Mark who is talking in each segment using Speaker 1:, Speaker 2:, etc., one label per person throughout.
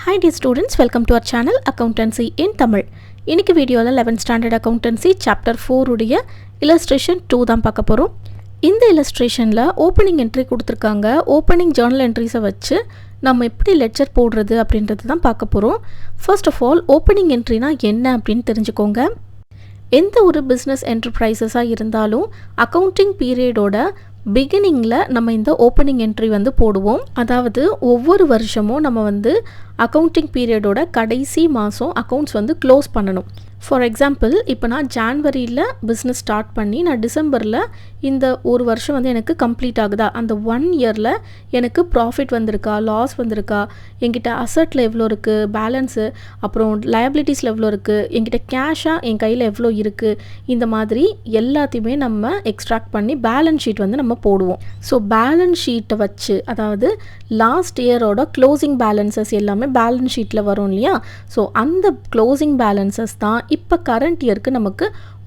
Speaker 1: Hi dear students, welcome to our channel Accountancy in Tamil. இன்னைக்கு வீடியோல 11th standard accountancy chapter 4 உடைய illustration 2 தான் பார்க்க போறோம். இந்த illustrationல opening entry கொடுத்திருக்காங்க. opening journal entries வச்சு நம்ம எப்படி லெட்ஜர் போடுறது அப்படின்றது தான் பார்க்க போறோம். First of all, opening entryனா என்ன அப்படினு தெரிஞ்சுக்கோங்க. எந்த ஒரு business enterprises-ஆ இருந்தாலும் accounting period-ஓட beginning-ல நம்ம இந்த opening entry வந்து போடுவோம். அதாவது ஒவ்வொரு வருஷமும் நம்ம வந்து accounting period-ஓட கடைசி மாசம் accounts வந்து க்ளோஸ் பண்ணணும். ஃபார் எக்ஸாம்பிள் இப்போ நான் ஜான்வரியில் பிஸ்னஸ் ஸ்டார்ட் பண்ணி நான் டிசம்பரில் இந்த ஒரு வருஷம் வந்து எனக்கு கம்ப்ளீட் ஆகுதா, அந்த 1 இயரில் எனக்கு ப்ராஃபிட் வந்திருக்கா, லாஸ் வந்திருக்கா, என்கிட்ட அசட்டில் எவ்வளோ இருக்குது, பேலன்ஸு, அப்புறம் லயபிலிட்டிஸில் எவ்வளோ இருக்குது, என்கிட்ட கேஷாக என் கையில் எவ்வளோ இருக்குது, இந்த மாதிரி எல்லாத்தையுமே நம்ம எக்ஸ்ட்ராக்ட் பண்ணி பேலன்ஸ் ஷீட் வந்து நம்ம போடுவோம். ஸோ பேலன்ஸ் ஷீட்டை வச்சு, அதாவது லாஸ்ட் இயரோட க்ளோசிங் பேலன்சஸ் எல்லாமே பேலன்ஸ் ஷீட்டில் வரும் இல்லையா, ஸோ அந்த க்ளோசிங் பேலன்சஸ் தான் இப்போ கரண்ட் இயருக்கு நமக்கு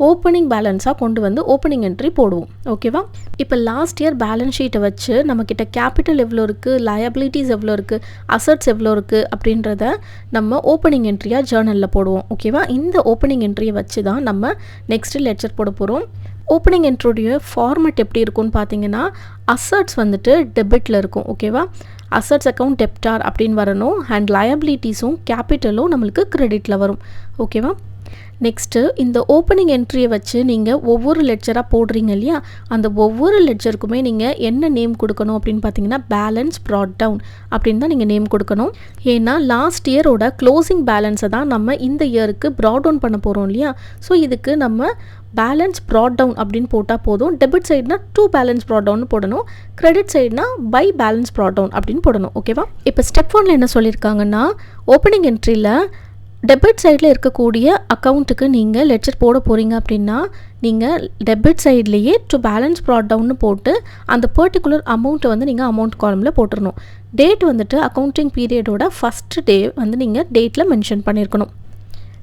Speaker 1: ஓப்பனிங் பேலன்ஸாக கொண்டு வந்து ஓப்பனிங் என்ட்ரி போடுவோம். ஓகேவா? இப்போ லாஸ்ட் இயர் பேலன்ஸ் ஷீட்டை வச்சு நம்மக்கிட்ட கேபிட்டல் எவ்வளோ இருக்குது, லயபிலிட்டிஸ் எவ்வளோ இருக்குது, அசட்ஸ் எவ்வளோ இருக்குது அப்படின்றத நம்ம ஓப்பனிங் என்ட்ரியாக ஜேர்னலில் போடுவோம். ஓகேவா? இந்த ஓப்பனிங் என்ட்ரியை வச்சு தான் நம்ம நெக்ஸ்ட் லெக்சர் போட போகிறோம். ஓப்பனிங் என்ட்ரியோடைய ஃபார்மேட் எப்படி இருக்கும்னு பார்த்தீங்கன்னா, அசட்ஸ் வந்துட்டு டெபிட்டில் இருக்கும். ஓகேவா? அசட்ஸ் அக்கௌண்ட் டெப்டார் அப்படின்னு வரணும், அண்ட் லயபிலிட்டிஸும் கேபிட்டலும் நம்மளுக்கு கிரெடிட்டில் வரும். ஓகேவா? நெக்ஸ்ட்டு இந்த ஓப்பனிங் என்ட்ரியை வச்சு நீங்கள் ஒவ்வொரு லெட்ஜராக போடுறீங்க இல்லையா, அந்த ஒவ்வொரு லெட்ஜருக்குமே நீங்கள் என்ன நேம் கொடுக்கணும் அப்படின்னு பார்த்தீங்கன்னா பேலன்ஸ் ப்ராட் டவுன் அப்படின்னு தான் நீங்கள் நேம் கொடுக்கணும். ஏன்னா லாஸ்ட் இயரோட க்ளோசிங் பேலன்ஸை தான் நம்ம இந்த இயருக்கு ப்ராட் டவுன் பண்ண போகிறோம் இல்லையா, ஸோ இதுக்கு நம்ம பேலன்ஸ் ப்ராட் டவுன் அப்படின்னு போட்டால் போதும். டெபிட் சைடுனா டு பேலன்ஸ் ப்ராட் டவுன் போடணும், கிரெடிட் சைடுனா பை பேலன்ஸ் ப்ராட் டவுன் அப்படின்னு போடணும். ஓகேவா? இப்போ ஸ்டெப் 1ல் என்ன சொல்லியிருக்காங்கன்னா, ஓப்பனிங் என்ட்ரியில் டெபிட் சைடில் இருக்கக்கூடிய அக்கௌண்ட்டுக்கு நீங்கள் லெட்ஜர் போட போகிறீங்க அப்படின்னா நீங்கள் டெபிட் சைட்லேயே டு பேலன்ஸ் ப்ராட் டவுன்னு போட்டு அந்த பர்டிகுலர் அமௌண்ட்டை வந்து நீங்கள் அமௌண்ட் காலமில் போட்டுடணும். டேட் வந்துட்டு அக்கௌண்டிங் பீரியடோட ஃபஸ்ட்டு டே வந்து நீங்கள் டேட்டில் மென்ஷன் பண்ணியிருக்கணும்.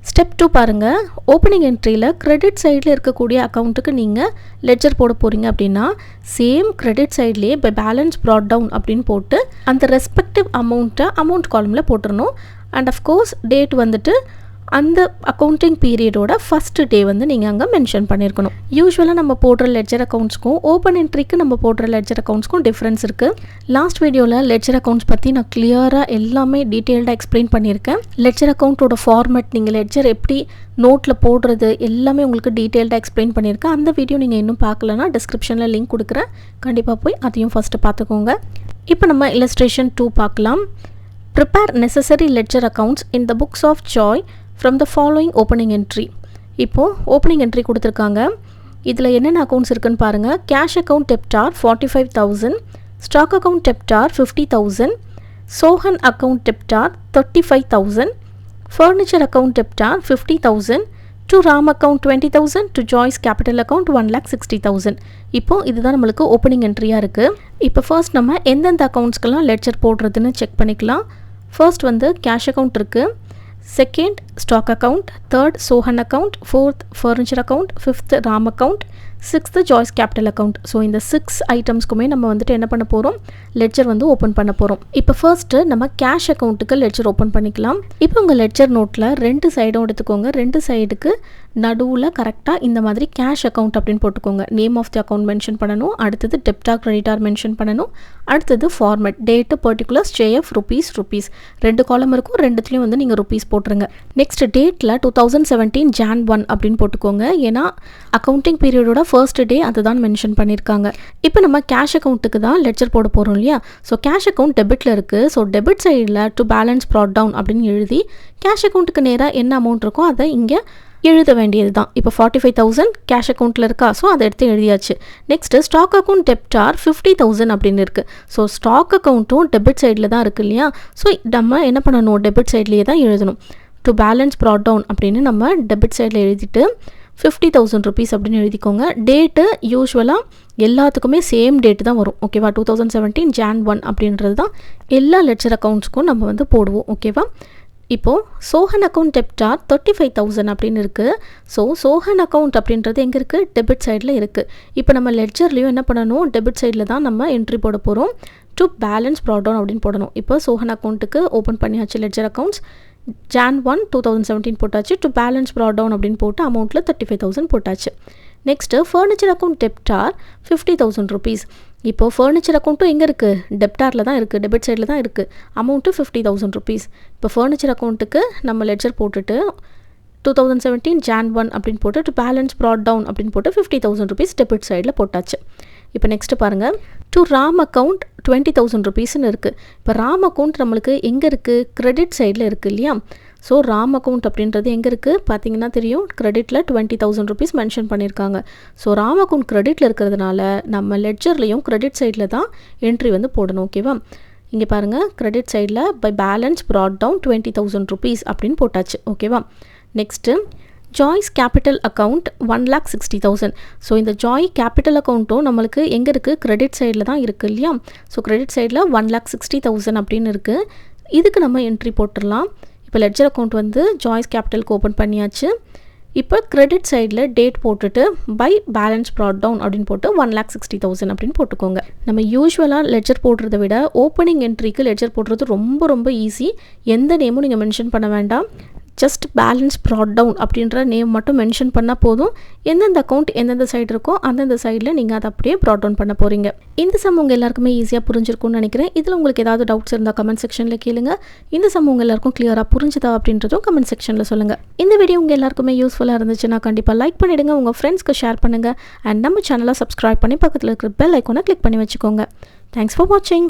Speaker 1: ஸ்டெப் 2 பாருங்கள். ஓப்பனிங் என்ட்ரியில் கிரெடிட் சைடில் இருக்கக்கூடிய அக்கௌண்ட்டுக்கு நீங்கள் லெட்ஜர் போட போகிறீங்க அப்படின்னா சேம் கிரெடிட் சைட்லேயே பை பேலன்ஸ் ப்ராட் டவுன் அப்படின்னு போட்டு அந்த ரெஸ்பெக்டிவ் அமௌண்ட்டை அமௌண்ட் காலமில் போட்டுடணும். அண்ட் அஃப்கோர்ஸ் டேட் வந்துட்டு அந்த அக்கௌண்டிங் பீரியடோட ஃபஸ்ட்டு டே வந்து நீங்கள் அங்கே மென்ஷன் பண்ணியிருக்கணும். யூஸ்வலாக நம்ம போடுற லெட்ஜர் அக்கௌண்ட்ஸ்க்கும் ஓப்பன் என்ட்ரிக்கு நம்ம போடுற லெட்ஜர் அக்கௌண்ட்ஸ்க்கும் டிஃப்ரென்ஸ் இருக்குது. லாஸ்ட் வீடியோவில் லெட்ஜர் அக்கௌண்ட்ஸ் பற்றி நான் கிளியராக எல்லாமே டீட்டெயில்டாக எக்ஸ்பிளைன் பண்ணியிருக்கேன். லெட்ஜர் அக்கௌண்ட்டோட ஃபார்மேட், நீங்கள் லெட்ஜர் எப்படி நோட்டில் போடுறது எல்லாமே உங்களுக்கு டீட்டெயில்டாக எக்ஸ்பிளைன் பண்ணியிருக்கேன். அந்த வீடியோ நீங்கள் இன்னும் பார்க்கலன்னா டிஸ்கிரிப்ஷனில் லிங்க் கொடுக்குறேன், கண்டிப்பாக போய் அதையும் ஃபஸ்ட்டு பார்த்துக்கோங்க. இப்போ நம்ம illustration 2 பார்க்கலாம். Prepare necessary ledger accounts in the books of joy from the following opening entry. இப்போது ஓப்பனிங் என்ட்ரி கொடுத்துருக்காங்க. இதில் என்னென்ன அக்கௌண்ட்ஸ் இருக்குன்னு பாருங்கள். Cash account debtor 45,000, stock account debtor 50,000, Sohan account debtor 35,000, furniture account debtor 50,000, to Ram account 20,000, to Joy's capital account 1,60,000. இப்போது இதுதான் நம்மளுக்கு opening என்ட்ரியாக இருக்குது. இப்போ ஃபர்ஸ்ட் நம்ம எந்தெந்த அக்கௌண்ட்ஸ்க்கெல்லாம் லெட்ஜர் போடுறதுன்னு செக் பண்ணிக்கலாம். ஃபர்ஸ்ட் வந்து கேஷ் அக்கௌண்ட் இருக்குது, second stock account, third Sohan account, fourth furniture account, fifth Ram account, sixth Joy's capital account. So இந்த 6 ஐட்டம்ஸ்க்குமே நம்ம வந்துட்டு என்ன பண்ண போகிறோம், லெட்ஜர் வந்து ஓப்பன் பண்ண போகிறோம். இப்போ ஃபர்ஸ்ட்டு நம்ம கேஷ் அக்கௌண்ட்டுக்கு லெட்ஜர் ஓப்பன் பண்ணிக்கலாம். இப்போ உங்கள் லெட்ஜர் நோட்டில் 2 சைடும் எடுத்துக்கோங்க. 2 சைடுக்கு நடுவில் கரெக்டாக இந்த மாதிரி கேஷ் அக்கௌண்ட் அப்படின்னு போட்டுக்கோங்க. Name of the account mention பண்ணணும், அடுத்தது டெப்டார் கிரெடிட்டார் மென்ஷன் பண்ணணும், அடுத்தது format, date, particulars, JF, rupees. 2 காலம் இருக்கும், 2த்துலேயும் வந்து நீங்கள் ருபீஸ் போட்டுருங்க. நெக்ஸ்ட் டேட்டில் 2017 Jan 1 அப்படின்னு போட்டுக்கோங்க. ஏன்னா அக்கௌண்டிங் பீரியடோட ஃபர்ஸ்ட் டே அதை தான் மென்ஷன் பண்ணியிருக்காங்க. இப்போ நம்ம கேஷ் அக்கௌண்ட்டுக்கு தான் லெட்ஜர் போட போகிறோம் இல்லையா, ஸோ கேஷ் அக்கௌண்ட் டெபிட்டில் இருக்குது. ஸோ டெபிட் சைடில் டு பேலன்ஸ் ப்ராட் டவுன் அப்படின்னு எழுதி கேஷ் அக்கௌண்ட்டுக்கு நேராக என்ன அமௌண்ட் இருக்கோ அதை இங்கே எழுத வேண்டியது தான். இப்போ 45,000 கேஷ் அக்கௌண்ட்டில் இருக்கா, ஸோ அதை எடுத்து எழுதியாச்சு. நெக்ஸ்ட்டு ஸ்டாக் அக்கௌண்ட் டெப்டார் 50,000 அப்படின்னு இருக்குது. ஸோ ஸ்டாக் அக்கௌண்ட்டும் டெபிட் சைடில் தான் இருக்குது இல்லையா, ஸோ நம்ம என்ன பண்ணணும், டெபிட் சைட்லேயே தான் எழுதணும். டு பேலன்ஸ் ப்ராட் டவுன் அப்படின்னு நம்ம டெபிட் சைடில் எழுதிட்டு 50,000 ருபீஸ் அப்படின்னு எழுதிக்கோங்க. டேட்டு யூஸ்வலாக எல்லாத்துக்குமே சேம் டேட்டு தான் வரும். ஓகேவா? 2017 Jan 1 அப்படின்றது தான் எல்லா லெட்ஜர் அக்கௌண்ட்ஸ்க்கும் நம்ம வந்து போடுவோம். ஓகேவா? இப்போது சோஹன் அக்கௌண்ட் டெப்டார் 35,000 அப்படின்னு இருக்குது. ஸோ சோஹன் அக்கௌண்ட் அப்படின்றது எங்கே இருக்குது, டெபிட் சைடில் இருக்குது. இப்போ நம்ம லெட்ஜர்லேயும் என்ன பண்ணணும், டெபிட் சைடில் தான் நம்ம என்ட்ரி போட போகிறோம். டு பேலன்ஸ் ப்ராட் டவுன் அப்படின்னு போடணும். இப்போ சோஹன் அக்கௌண்ட்டுக்கு ஓப்பன் பண்ணியாச்சு லெட்ஜர் அக்கௌண்ட்ஸ். Jan 1 2017 போட்டாச்சு. டு பேலன்ஸ் ப்ராட் டவுன் அப்படின்னு போட்டு அமௌண்ட்டில் 35,000 போட்டாச்சு. Next furniture account debtor 50,000 rupees. இப்போது ஃபர்னிச்சர் அக்கௌண்ட்டும் எங்கே இருக்குது? டெப்டாரில் தான் இருக்குது, டெபிட் சைடில் தான் இருக்குது. Amount 50,000 rupees. இப்போ ஃபர்னிச்சர் அக்கௌண்ட்டுக்கு நம்ம லெட்ஜர் போட்டுட்டு 2017 Jan 1 அப்படின்னு போட்டு டு பேலன்ஸ் ப்ராட் டவுன் அப்படின்னு போட்டு 50,000 rupees டெபிட் சைடில் போட்டாச்சு. இப்போ நெக்ஸ்ட்டு பாருங்கள், டு ராம் அக்கௌண்ட் 20,000 rupeesன்னு இருக்குது. இப்போ ராம் அக்கௌண்ட் நம்மளுக்கு எங்கே இருக்குது? கிரெடிட் சைடில் இருக்குது இல்லையா? ஸோ ராம் அக்கௌண்ட் அப்படின்றது எங்கே இருக்குது பார்த்தீங்கன்னா தெரியும், கிரெடிட்டில் 20,000 rupees மென்ஷன் பண்ணியிருக்காங்க. ஸோ ராம் அக்கௌண்ட் கிரெடிட்டில் இருக்கிறதுனால நம்ம லெட்ஜர்லேயும் கிரெடிட் சைடில் தான் என்ட்ரி வந்து போடணும். ஓகேவா? இங்கே பாருங்கள், கிரெடிட் சைடில் by balance brought down 20,000 rupees அப்படின்னு போட்டாச்சு. ஓகேவா? Next Joy's capital account 1,60,000. So இந்த ஜாய் கேபிட்டல் அக்கௌண்ட்டும் நம்மளுக்கு எங்கே இருக்குது? கிரெடிட் சைடில் தான் இருக்குது இல்லையா? ஸோ கிரெடிட் சைடில் 1,60,000 அப்படின்னு இருக்குது. இதுக்கு நம்ம என்ட்ரி போட்டுடலாம். இப்போ லெட்ஜர் அக்கௌண்ட் வந்து ஜாய்ஸ் கேபிட்டலுக்கு ஓப்பன் பண்ணியாச்சு. இப்போ கிரெடிட் சைடில் டேட் போட்டுட்டு பை பேலன்ஸ் ப்ராட் டவுன் அப்படின்னு போட்டு 1,60,000 அப்படின்னு போட்டுக்கோங்க. நம்ம யூஸ்வலாக லெட்ஜர் போடுறத விட ஓப்பனிங் என்ட்ரிக்கு லெட்ஜர் போடுறது ரொம்ப ரொம்ப ஈஸி. எந்த நேமும் நீங்கள் மென்ஷன் பண்ண வேண்டாம். ஜஸ்ட் பேலன்ஸ் ப்ராட் டவுன் அப்படின்ற நேம் மட்டும் மென்ஷன் பண்ணால் போதும். எந்தெந்த அக்கௌண்ட் எந்தெந்த சைடு இருக்கோ அந்தந்த சைடில் நீங்கள் அதை அப்படியே ப்ராட் டவுன் பண்ண போகிறீங்க. இந்த சம் உங்கள் எல்லாருக்குமே ஈஸியாக புரிஞ்சிருக்கும்னு நினைக்கிறேன். இதில் உங்களுக்கு ஏதாவது டவுட்ஸ் இருந்தால் கமெண்ட் செக்ஷனில் கேளுங்க. இந்த சம் உங்கள் எல்லாருக்கும் கிளியராக புரிஞ்சுதா அப்படின்றதும் கமெண்ட் செக்ஷனில் சொல்லுங்கள். இந்த வீடியோ உங்கள் எல்லாருக்குமே யூஸ்ஃபுல்லாக இருந்துச்சுன்னா கண்டிப்பாக லைக் பண்ணிவிடுங்க, உங்கள் ஃப்ரெண்ட்ஸ்க்கு ஷேர் பண்ணுங்கள். அண்ட் நம்ம சேனலை சப்ஸ்கிரைப் பண்ணி பக்கத்தில் இருக்கிற பெல் ஐக்கானை கிளிக் பண்ணி வச்சுக்கோங்க. தேங்க்ஸ் ஃபார் வாட்சிங்.